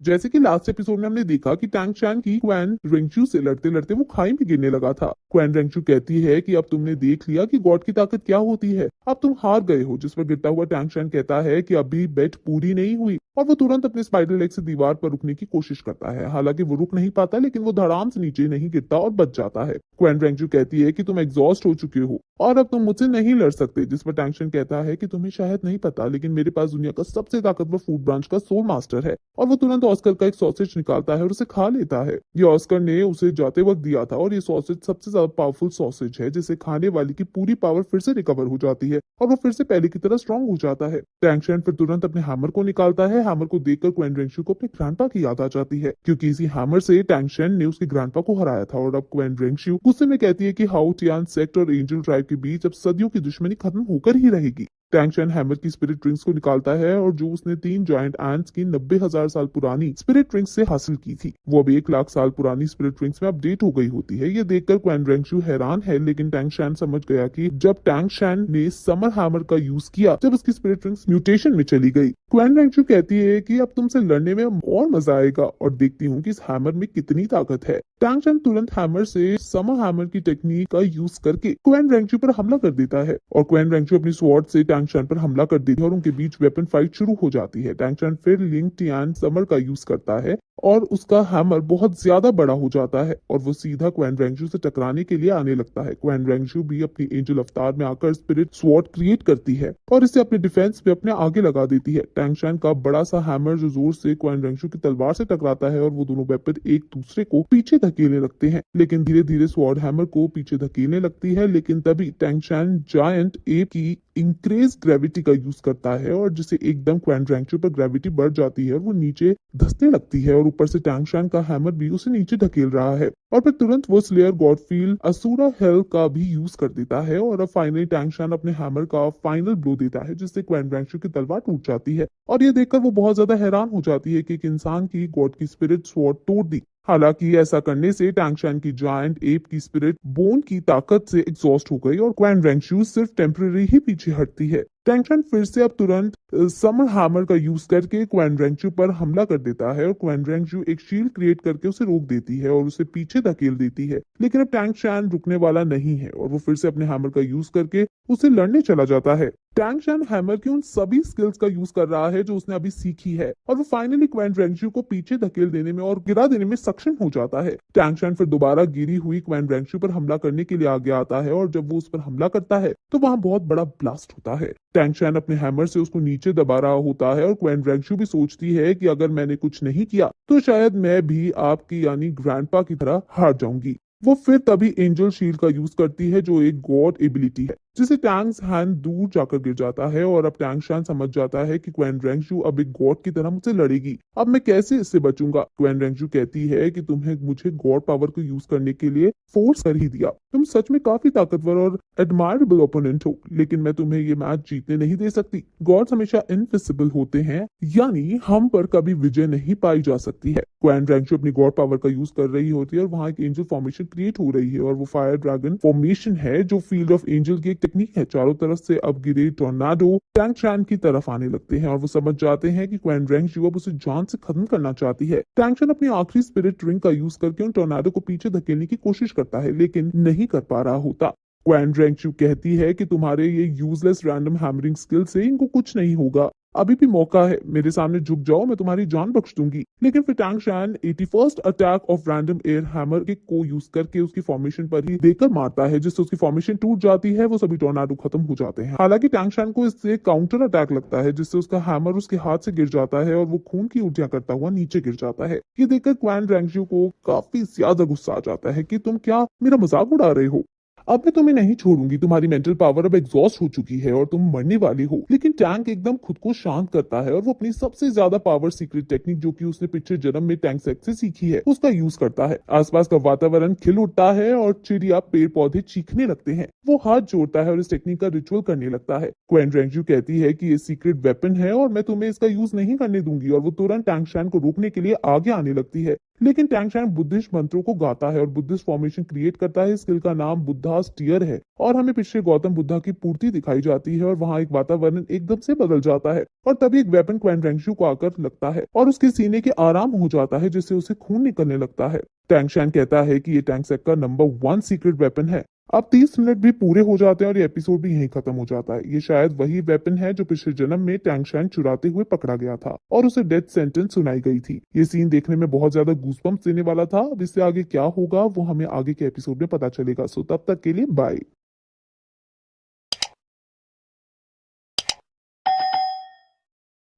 जैसे कि last episode में हमने देखा कि टैंग चैन की क्वैन रेंगचू से लड़ते लड़ते वो खाई में गिरने लगा था। क्वैन रेंगचू कहती है कि अब तुमने देख लिया कि गॉड की ताकत क्या होती है, अब तुम हार गए हो। जिस पर गिरता हुआ टैंग चैन कहता है कि अभी बेट पूरी नहीं हुई, और वो तुरंत अपने स्पाइडर लेग से दीवार पर रुकने की कोशिश करता है। हालांकि वो रुक नहीं पाता, लेकिन वो धड़ाम से नीचे नहीं गिरता और बच जाता है। क्वैन रेंगचू कहती है कि तुम एग्जॉस्ट हो चुके हो और अब तुम मुझसे नहीं लड़ सकते। जिस पर टैंग चैन कहता है कि तुम्हें शायद नहीं पता, लेकिन मेरे पास दुनिया का सबसे ताकतवर फूड ब्रांच का सोल मास्टर है। और वो तुरंत ऑस्कर का एक सॉसेज निकालता है और उसे खा लेता है। ये ऑस्कर ने उसे जाते वक्त दिया था, और ये सॉसेज सबसे ज्यादा पावरफुल सॉसेज है, जिसे खाने वाले की पूरी पावर फिर से रिकवर हो जाती है और वो फिर से पहले की तरह स्ट्रांग हो जाता है। टैंग चैन फिर तुरंत अपने हैमर को निकालता है। हैमर को देखकर क्वैन रेंगचू को अपने ग्रैंडपा की याद आ जाती है, क्योंकि इसी हैमर से टैंग चैन ने उसके ग्रैंडपा को हराया था। और अब क्वैन रेंगचू गुस्से में कहती है कि हाउ टियान सेक्ट और एंजल ट्राइब के बीच अब सदियों की दुश्मनी खत्म होकर ही रहेगी। टैंग चैन हैमर की स्पिरिट रिंग्स को निकालता है, और जो उसने 3 जायंट एंट्स की 90,000 साल पुरानी स्पिरिट रिंग्स से हासिल की थी, वो अब 1 लाख साल पुरानी स्पिरिट रिंग्स में अपडेट हो गई होती है। ये देखकर क्वैन रेंगचू हैरान है, लेकिन टैंग चैन समझ गया कि जब टैंग चैन ने समर हैमर का यूज किया, जब उसकी स्पिरिट रिंग्स म्यूटेशन में चली गई। क्वैन रेंगचू कहती है कि अब तुमसे लड़ने में और मजा आएगा, और देखती हूँ कि इस हैमर में कितनी ताकत है। टैंग चैन तुरंत हैमर से समर हैमर की टेक्निक का यूज करके क्वैन रेंगचू पर हमला कर देता है, और क्वैन रेंगचू अपनी स्वॉर्ड से टैंग चैन पर हमला कर देती है और उनके बीच वेपन फाइट शुरू हो जाती है। टैंग चैन फिर लिंग टियान समर का यूज करता है, और उसका हैमर बहुत ज्यादा बड़ा हो जाता है, और वो सीधा क्वैन रेंगचू से टकराने के लिए आने लगता है। क्वैन रेंगचू भी अपनी एंजल अवतार में आकर स्पिरिट स्वॉर्ड क्रिएट करती है और इसे अपने डिफेंस पे अपने आगे लगा देती है। टैंग चैन का बड़ा सा हैमर जो जोर से क्वैन रेंगचू की तलवार से टकराता है, और वो दोनों वेपन एक दूसरे को पीछे धकेलने लगते हैं। लेकिन धीरे धीरे स्वॉर्ड हैमर को पीछे धकेलने लगती है, लेकिन तभी टैंग चैन जायंट एप की इंक्रीज ग्रेविटी का यूज करता है, और जिससे एकदम क्वैन रेंगचू पर ग्रेविटी बढ़ जाती है और वो नीचे धंसने लगती है, और ऊपर से टैंग चैन का हैमर भी उसे नीचे धकेल रहा है। और फिर तुरंत वो स्लेयर गॉडफील्ड असुरा हेल का भी यूज कर देता है, और अब फाइनली टैंग चैन अपने हैमर का फाइनल ब्लो देता है, जिससे क्वैन रेंगचू की तलवार टूट जाती है। और ये देखकर वो बहुत ज्यादा हैरान हो जाती है कि एक इंसान की गॉड की स्पिरिट स्वॉर्ड तोड़ दी। हालांकि ऐसा करने से टैंग चैन की जायंट एप की स्पिरिट बोन की ताकत से एग्जॉस्ट हो गई, और क्वैन रेंगचू सिर्फ टेम्पररी ही पीछे हटती है। टैंग चैन फिर से अब तुरंत समर हैमर का यूज करके क्वैन रेंगचू पर हमला कर देता है, और क्वैन रेंगचू एक शील्ड क्रिएट करके उसे रोक देती है और उसे पीछे धकेल देती है। लेकिन अब टैंग चैन रुकने वाला नहीं है, और वो फिर से अपने हैमर का यूज करके उसे लड़ने चला जाता है। टैंग चैन हैमर की उन सभी स्किल्स का यूज कर रहा है जो उसने अभी सीखी है, और वो फाइनली क्वैन रेंगचू को पीछे धकेल देने में और गिरा देने में सक्षम हो जाता है। टैंग चैन फिर दोबारा गिरी हुई क्वैन रेंगचू पर हमला करने के लिए आगे आता है, और जब वो उस पर हमला करता है तो वहां बहुत बड़ा ब्लास्ट होता है। टैंग चैन अपने हैमर से उसको नीचे दबा रहा होता है, और क्वैन रेंगचू भी सोचती है कि अगर मैंने कुछ नहीं किया तो शायद मैं भी आपकी यानी ग्रैंडपा की तरह हार जाऊंगी। वो फिर तभी एंजल शील्ड का यूज करती है, जो एक गॉड एबिलिटी है, जिसे टैंग्स हैंड दूर जाकर गिर जाता है। और अब टैंग चैन समझ जाता है कि क्वैन रेंगचू अब एक गॉड की तरह मुझसे लड़ेगी, अब मैं कैसे इससे बचूंगा। क्वैन रेंगचू कहती है कि तुम्हें मुझे गॉड पावर को यूज करने के लिए फोर्स कर ही दिया, तुम सच में काफी ताकतवर और एडमायरेबल ओपोनेंट हो, लेकिन मैं तुम्हें ये मैच जीतने नहीं दे सकती। गॉड्स हमेशा इनविजिबल होते हैं, यानी हम पर कभी विजय नहीं पाई जा सकती है। क्वैन रेंगचू अपनी गॉड पावर का यूज कर रही होती है, और वहां एक एंजल फॉर्मेशन क्रिएट हो रही है, और वो फायर ड्रैगन फॉर्मेशन है, जो फील्ड ऑफ एंजल की एक टेक्निक है। चारों तरफ से अब गिरे टोर्नाडो टैंग चैन की तरफ आने लगते हैं, और वो समझ जाते हैं कि क्वैन रेंगचू अब उसे जान से खत्म करना चाहती है। टैंग चैन अपनी आखिरी स्पिरिट रिंग का यूज करके उन टोर्नाडो को पीछे धकेलने की कोशिश करता है, लेकिन नहीं कर पा रहा होता। क्वैन रेंगचू कहती है कि तुम्हारे ये यूजलेस रैंडम हैमरिंग स्किल से इनको कुछ नहीं होगा, अभी भी मौका है, मेरे सामने झुक जाओ, मैं तुम्हारी जान बख्श दूंगी। लेकिन फिर Tang chain 81st attack of random air hammer को यूज करके उसकी फॉर्मेशन पर ही देकर मारता है, जिससे उसकी फॉर्मेशन टूट जाती है, वो सभी टोर्नाडो खत्म हो जाते हैं। हालांकि टैंग चैन को इससे काउंटर अटैक लगता है, जिससे उसका हैमर उसके हाथ से गिर जाता है, और वो खून की उल्टियां करता हुआ नीचे गिर जाता है। ये देखकर क्वैन रेंगचू को काफी ज्यादा गुस्सा आ जाता है कि तुम क्या मेरा मजाक उड़ा रहे हो, अब मैं तुम्हें नहीं छोड़ूंगी, तुम्हारी मेंटल पावर अब एग्जॉस्ट हो चुकी है और तुम मरने वाली हो। लेकिन टैंक एकदम खुद को शांत करता है, और वो अपनी सबसे ज्यादा पावर सीक्रेट टेक्निक, जो कि उसने पिछले जन्म में टैंक सेक्स से सीखी है, उसका यूज करता है। आसपास का वातावरण खिल उठता है, और चिड़िया पेड़ पौधे चीखने लगते हैं। वो हाथ जोड़ता है और इस टेक्निक का रिचुअल करने लगता है। क्वैन रेंगचू कहती है कि ये सीक्रेट वेपन है और मैं तुम्हें इसका यूज नहीं करने दूंगी, और वो तुरंत टैंग चैन को रोकने के लिए आगे आने लगती है। लेकिन टैंग शैंग बुद्धिस्ट मंत्रों को गाता है और बुद्धिस्ट फॉर्मेशन क्रिएट करता है। स्किल का नाम बुद्धास टीयर है और हमें पिछले गौतम बुद्धा की पूर्ति दिखाई जाती है और वहाँ एक वातावरण एकदम से बदल जाता है और तभी एक वेपन क्वैन रेंगशू को आकर लगता है और उसके सीने के आराम हो जाता है, जिससे उसे खून निकलने लगता है। टैंग शैंग कहता है कि ये टैंग सेक का नंबर 1 सीक्रेट वेपन है। अब 30 मिनट भी पूरे हो जाते हैं और ये एपिसोड भी यहीं खत्म हो जाता है। ये शायद वही वेपन है जो पिछले जन्म में टैंग शैंग चुराते हुए पकड़ा गया था और उसे डेथ सेंटेंस सुनाई गई थी। ये सीन देखने में बहुत ज्यादा गूज़बम्प्स देने वाला था। अब इससे आगे क्या होगा वो हमें आगे के एपिसोड में पता चलेगा। सो तब तक के लिए बाय।